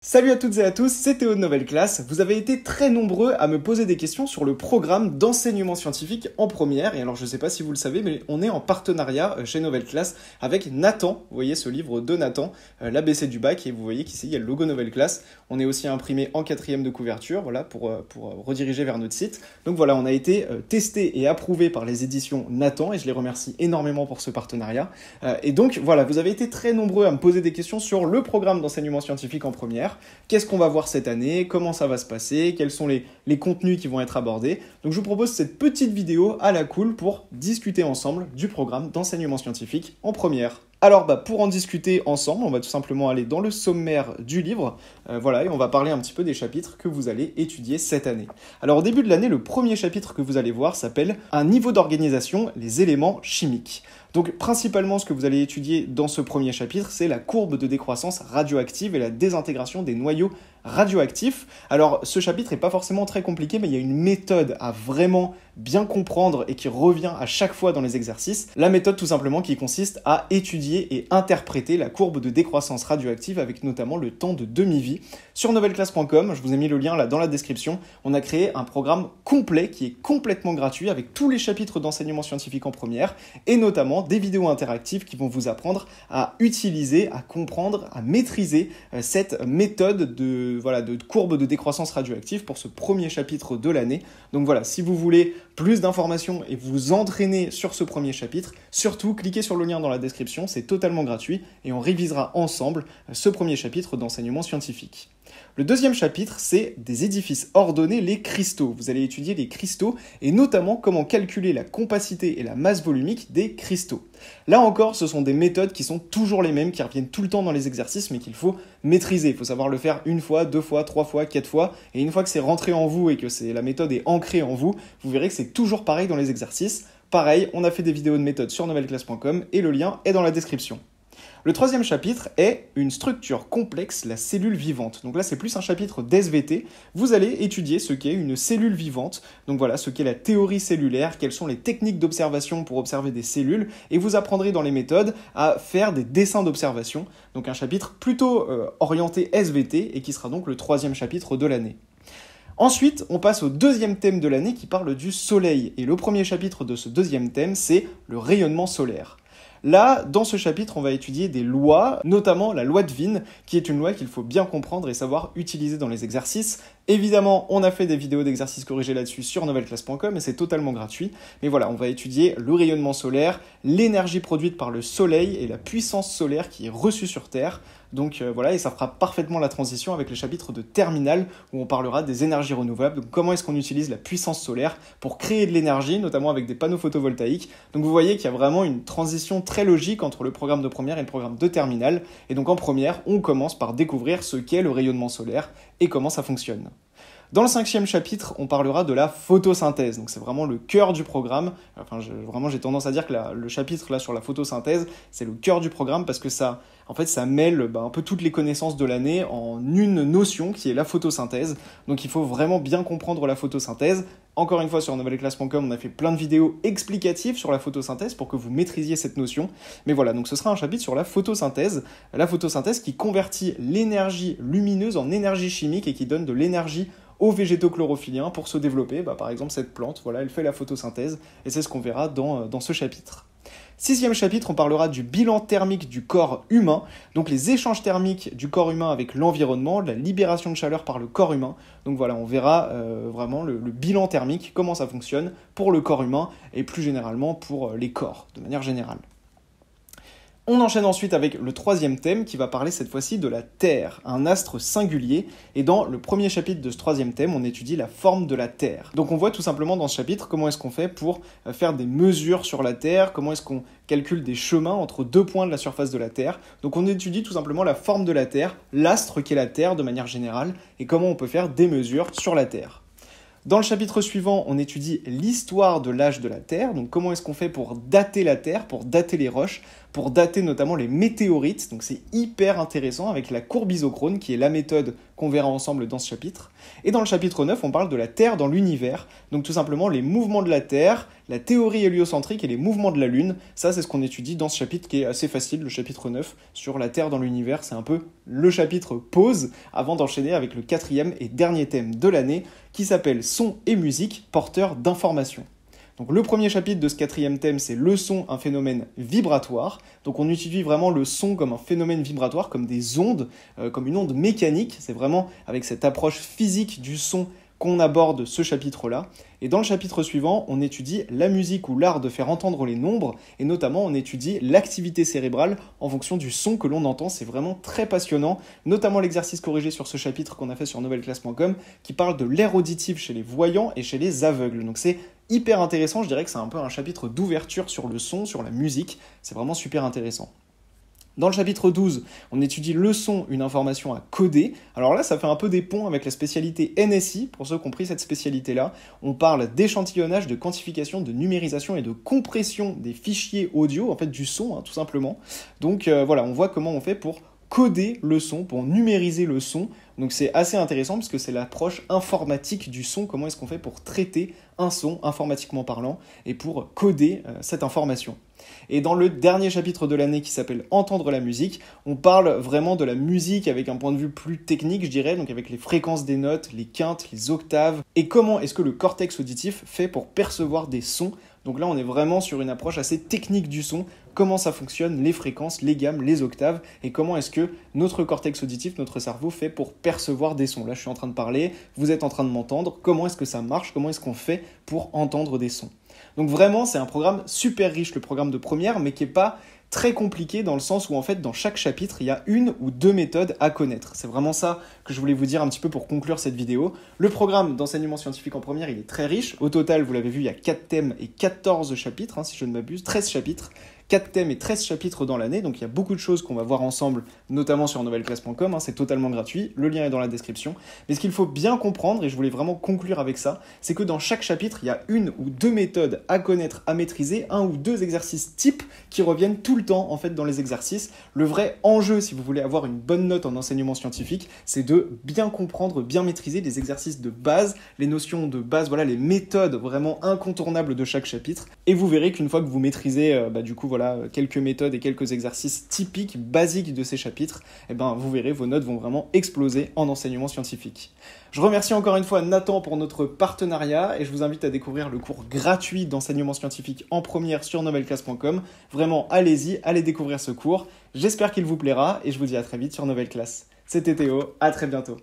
Salut à toutes et à tous, c'est Théo de Nouvelle Classe. Vous avez été très nombreux à me poser des questions sur le programme d'enseignement scientifique en première. Et alors je ne sais pas si vous le savez, mais on est en partenariat chez Nouvelle Classe avec Nathan. Vous voyez ce livre de Nathan, l'ABC du bac. Et vous voyez qu'ici il y a le logo Nouvelle Classe. On est aussi imprimé en 4e de couverture, voilà, pour rediriger vers notre site. Donc voilà, on a été testé et approuvé par les éditions Nathan. Et je les remercie énormément pour ce partenariat. Et donc voilà, vous avez été très nombreux à me poser des questions sur le programme d'enseignement scientifique en première. Qu'est-ce qu'on va voir cette année? Comment ça va se passer? Quels sont les contenus qui vont être abordés? Donc je vous propose cette petite vidéo à la cool pour discuter ensemble du programme d'enseignement scientifique en première. Alors pour en discuter ensemble, on va tout simplement aller dans le sommaire du livre, voilà, et on va parler un petit peu des chapitres que vous allez étudier cette année. Alors au début de l'année, le premier chapitre que vous allez voir s'appelle « Un niveau d'organisation, les éléments chimiques ». Donc principalement ce que vous allez étudier dans ce premier chapitre, c'est la courbe de décroissance radioactive et la désintégration des noyaux radioactifs. Alors ce chapitre n'est pas forcément très compliqué, mais il y a une méthode à vraiment bien comprendre et qui revient à chaque fois dans les exercices. La méthode tout simplement qui consiste à étudier et interpréter la courbe de décroissance radioactive avec notamment le temps de demi-vie. Sur novelleclasse.com, je vous ai mis le lien là dans la description, on a créé un programme complet qui est complètement gratuit avec tous les chapitres d'enseignement scientifique en première et notamment des vidéos interactives qui vont vous apprendre à utiliser, à comprendre, à maîtriser cette méthode de courbe de décroissance radioactive pour ce premier chapitre de l'année. Donc voilà, si vous voulez plus d'informations et vous entraîner sur ce premier chapitre, surtout cliquez sur le lien dans la description, c'est totalement gratuit et on révisera ensemble ce premier chapitre d'enseignement scientifique. Le deuxième chapitre, c'est des édifices ordonnés, les cristaux. Vous allez étudier les cristaux et notamment comment calculer la compacité et la masse volumique des cristaux. Là encore, ce sont des méthodes qui sont toujours les mêmes, qui reviennent tout le temps dans les exercices, mais qu'il faut maîtriser. Il faut savoir le faire une fois, deux fois, trois fois, quatre fois. Et une fois que c'est rentré en vous et que la méthode est ancrée en vous, vous verrez que c'est toujours pareil dans les exercices. Pareil, on a fait des vidéos de méthode sur novelleclasse.com et le lien est dans la description. Le troisième chapitre est une structure complexe, la cellule vivante. Donc là, c'est plus un chapitre d'SVT. Vous allez étudier ce qu'est une cellule vivante. Donc voilà, ce qu'est la théorie cellulaire, quelles sont les techniques d'observation pour observer des cellules. Et vous apprendrez dans les méthodes à faire des dessins d'observation. Donc un chapitre plutôt orienté SVT et qui sera donc le troisième chapitre de l'année. Ensuite, on passe au deuxième thème de l'année qui parle du soleil. Et le premier chapitre de ce deuxième thème, c'est le rayonnement solaire. Là, dans ce chapitre, on va étudier des lois, notamment la loi de Wien, qui est une loi qu'il faut bien comprendre et savoir utiliser dans les exercices. Évidemment, on a fait des vidéos d'exercices corrigés là-dessus sur novelleclasse.com et c'est totalement gratuit. Mais voilà, on va étudier le rayonnement solaire, l'énergie produite par le soleil et la puissance solaire qui est reçue sur Terre. Donc voilà, et ça fera parfaitement la transition avec le chapitre de terminale où on parlera des énergies renouvelables. Donc comment est-ce qu'on utilise la puissance solaire pour créer de l'énergie, notamment avec des panneaux photovoltaïques. Donc vous voyez qu'il y a vraiment une transition très logique entre le programme de première et le programme de terminale. Et donc en première, on commence par découvrir ce qu'est le rayonnement solaire et comment ça fonctionne. Dans le 5e chapitre, on parlera de la photosynthèse. Donc c'est vraiment le cœur du programme. Enfin, j'ai tendance à dire que le chapitre là sur la photosynthèse, c'est le cœur du programme parce que ça mêle un peu toutes les connaissances de l'année en une notion qui est la photosynthèse. Donc il faut vraiment bien comprendre la photosynthèse. Encore une fois, sur novelleclasse.com, on a fait plein de vidéos explicatives sur la photosynthèse pour que vous maîtrisiez cette notion. Mais voilà, donc ce sera un chapitre sur la photosynthèse qui convertit l'énergie lumineuse en énergie chimique et qui donne de l'énergie aux végétaux chlorophylliens pour se développer. Par exemple, cette plante, voilà, elle fait la photosynthèse et c'est ce qu'on verra dans ce chapitre. 6e chapitre, on parlera du bilan thermique du corps humain, donc les échanges thermiques du corps humain avec l'environnement, la libération de chaleur par le corps humain. Donc voilà, on verra vraiment le bilan thermique, comment ça fonctionne pour le corps humain et plus généralement pour les corps, de manière générale. On enchaîne ensuite avec le 3e thème qui va parler cette fois-ci de la Terre, un astre singulier. Et dans le premier chapitre de ce 3e thème, on étudie la forme de la Terre. Donc on voit tout simplement dans ce chapitre comment est-ce qu'on fait pour faire des mesures sur la Terre, comment est-ce qu'on calcule des chemins entre deux points de la surface de la Terre. Donc on étudie tout simplement la forme de la Terre, l'astre qu'est la Terre de manière générale, et comment on peut faire des mesures sur la Terre. Dans le chapitre suivant, on étudie l'histoire de l'âge de la Terre, donc comment est-ce qu'on fait pour dater la Terre, pour dater les roches, pour dater notamment les météorites. Donc c'est hyper intéressant avec la courbe isochrone qui est la méthode qu'on verra ensemble dans ce chapitre. Et dans le chapitre 9, on parle de la Terre dans l'univers, donc tout simplement les mouvements de la Terre, la théorie héliocentrique et les mouvements de la Lune. Ça, c'est ce qu'on étudie dans ce chapitre qui est assez facile, le chapitre 9, sur la Terre dans l'univers. C'est un peu le chapitre pause avant d'enchaîner avec le 4e et dernier thème de l'année qui s'appelle Son et musique, porteurs d'informations. Donc le premier chapitre de ce 4e thème, c'est le son, un phénomène vibratoire. Donc on utilise vraiment le son comme un phénomène vibratoire, comme des ondes, comme une onde mécanique. C'est vraiment avec cette approche physique du son qu'on aborde ce chapitre-là. Et dans le chapitre suivant, on étudie la musique ou l'art de faire entendre les nombres, et notamment on étudie l'activité cérébrale en fonction du son que l'on entend. C'est vraiment très passionnant, notamment l'exercice corrigé sur ce chapitre qu'on a fait sur novelleclasse.com, qui parle de l'aire auditive chez les voyants et chez les aveugles. Donc c'est hyper intéressant, je dirais que c'est un peu un chapitre d'ouverture sur le son, sur la musique, c'est vraiment super intéressant. Dans le chapitre 12, on étudie le son, une information à coder. Alors là, ça fait un peu des ponts avec la spécialité NSI, pour ceux qui ont pris cette spécialité-là. On parle d'échantillonnage, de quantification, de numérisation et de compression des fichiers audio, en fait du son, tout simplement. Donc voilà, on voit comment on fait pour coder le son, pour numériser le son. Donc c'est assez intéressant parce que c'est l'approche informatique du son, comment est-ce qu'on fait pour traiter un son informatiquement parlant et pour coder cette information. Et dans le dernier chapitre de l'année qui s'appelle Entendre la musique, on parle vraiment de la musique avec un point de vue plus technique, je dirais, donc avec les fréquences des notes, les quintes, les octaves, et comment est-ce que le cortex auditif fait pour percevoir des sons. Donc là, on est vraiment sur une approche assez technique du son, comment ça fonctionne, les fréquences, les gammes, les octaves, et comment est-ce que notre cortex auditif, notre cerveau, fait pour percevoir des sons. Là, je suis en train de parler, vous êtes en train de m'entendre, comment est-ce que ça marche, comment est-ce qu'on fait pour entendre des sons. Donc vraiment, c'est un programme super riche, le programme de première, mais qui n'est pas très compliqué dans le sens où en fait dans chaque chapitre il y a une ou deux méthodes à connaître. C'est vraiment ça que je voulais vous dire un petit peu pour conclure cette vidéo. Le programme d'enseignement scientifique en première il est très riche. Au total, vous l'avez vu, il y a 4 thèmes et 14 chapitres, si je ne m'abuse, 13 chapitres. 4 thèmes et 13 chapitres dans l'année, donc il y a beaucoup de choses qu'on va voir ensemble, notamment sur novelleclasse.com, c'est totalement gratuit, le lien est dans la description. Mais ce qu'il faut bien comprendre, et je voulais vraiment conclure avec ça, c'est que dans chaque chapitre, il y a une ou deux méthodes à connaître, à maîtriser, un ou deux exercices types qui reviennent tout le temps en fait dans les exercices. Le vrai enjeu, si vous voulez avoir une bonne note en enseignement scientifique, c'est de bien comprendre, bien maîtriser les exercices de base, les notions de base, voilà, les méthodes vraiment incontournables de chaque chapitre. Et vous verrez qu'une fois que vous maîtrisez, quelques méthodes et quelques exercices typiques, basiques de ces chapitres, vous verrez, vos notes vont vraiment exploser en enseignement scientifique. Je remercie encore une fois Nathan pour notre partenariat et je vous invite à découvrir le cours gratuit d'enseignement scientifique en première sur novelleclasse.com. Vraiment, allez-y, allez découvrir ce cours. J'espère qu'il vous plaira et je vous dis à très vite sur Novel Class. C'était Théo, à très bientôt.